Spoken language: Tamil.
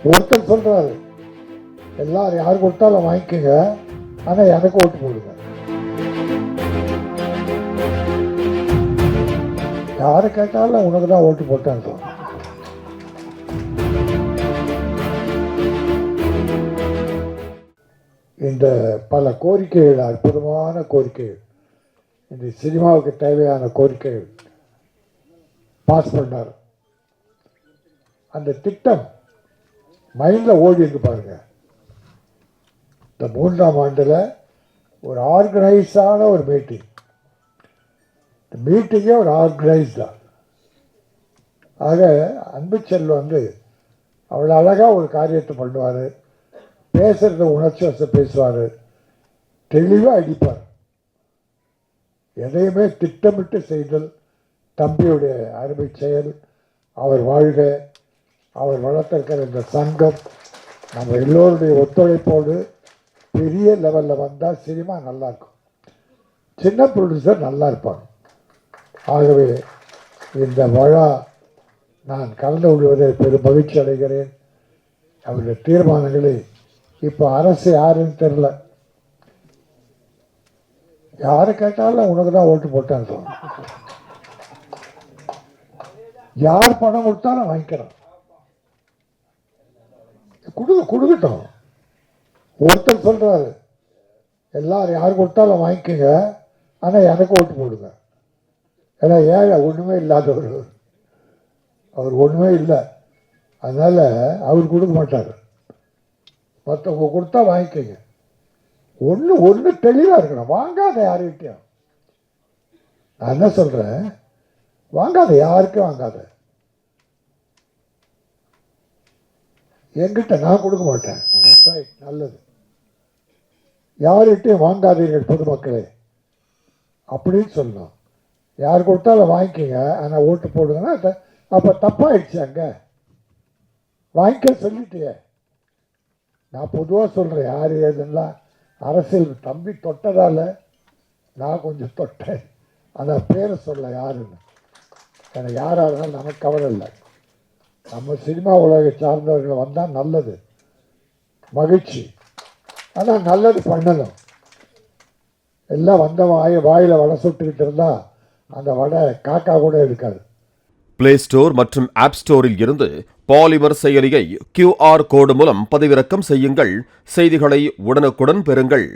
ஒருத்தர் சொல்றாரு, எல்லாரும் யார் கொடுத்தாலும் வாங்கிக்கோங்க, ஆனா எனக்கு ஓட்டு போடுங்க. யாரு கேட்டாலும் உனக்கு தான் ஓட்டு போட்டாங்க. இந்த பல கோரிக்கைகள், அற்புதமான கோரிக்கைகள், இந்த சினிமாவுக்கு தேவையான கோரிக்கைகள் பாஸ் பண்ணார். அந்த திட்டம் மைண்டில் ஓடி இருக்கு பாருங்க. இந்த 3ஆம் ஆண்டில் ஒரு ஆர்கனைஸான ஒரு மீட்டிங், மீட்டிங்கே ஒரு ஆர்கனைஸ்டா. ஆக அன்புச்செல்வன் அவ்வளோ அழகாக ஒரு காரியத்தை பண்ணுவார். பேசுகிறத உணர்ச்சி வச பேசுவார், தெளிவாக அடிப்பார். எதையுமே திட்டமிட்டு செய்தல் தம்பியுடைய அருமை செயல். அவர் வாழ்க. அவர் வளர்த்திருக்கிற இந்த சங்கம் நம்ம எல்லோருடைய ஒத்துழைப்போடு பெரிய லெவலில் வந்தால் சினிமா நல்லாயிருக்கும், சின்ன ப்ரொடியூசர் நல்லா இருப்பாங்க. ஆகவே இந்த விழா நான் கலந்து கொள்வதை பெரும் மகிழ்ச்சி அடைகிறேன். அவருடைய தீர்மானங்களை இப்போ அரசு யாருன்னு தெரில, யாரு கேட்டாலும் உனக்கு தான் ஓட்டு போட்டான்னு சொல்லுவாங்க. யார் பணம் கொடுத்தாலும் வாங்கிக்கிறோம், கொடுக்கட்டும். ஒருத்தர் சொல்றாரு, எல்லாரும் யார் கொடுத்தாலும் வாங்கிக்கோங்க, ஆனால் எனக்கு ஓட்டு போடுங்க. ஏன்னா ஏழை ஒன்றுமே இல்லாதவர், அவர் ஒன்றுமே இல்லை, அதனால அவர் கொடுக்க மாட்டார். மற்றவங்க கொடுத்தா வாங்கிக்கோங்க. ஒன்று தெளிவாக இருக்கணும், வாங்காத யாருக்கிட்டையும். நான் என்ன சொல்கிறேன், வாங்காத, யாருக்கும் வாங்காத. என்கிட்ட நான் கொடுக்க மாட்டேன், ரைட், நல்லது. யார்கிட்டையும் வாங்காதீர்கள் பொதுமக்களே அப்படின்னு சொல்லணும். யார் கொடுத்தாலும் வாங்கிக்கோங்க, ஆனால் ஓட்டு போடுங்கன்னா அப்போ தப்பாயிடுச்சு. அங்கே வாங்கிக்க சொல்லிட்டே. நான் பொதுவாக சொல்கிறேன், யார் ஏதுலாம் அரசியல் தம்பி தொட்டதால் நான் கொஞ்சம் தொட்டேன், ஆனால் பேரை சொல்ல யாருன்னு. எனக்கு யாராக இருந்தாலும் நமக்கு கவலை இல்லை. நம்ம சினிமா உலகை சார்ந்தவர்கள் வந்தால் நல்லது, மகிழ்ச்சி. ஆனால் நல்லது பண்ணணும். எல்லாம் வந்த வாயில் வடை சுட்டுக்கிட்டு இருந்தால் அந்த வடை காக்கா கூட இருக்காது. பிளே ஸ்டோர் மற்றும் ஆப் ஸ்டோரில் இருந்து பாலிமர் செயலியை QR கோடு மூலம் பதிவிறக்கம் செய்யுங்கள். செய்திகளை உடனுக்குடன் பெறுங்கள்.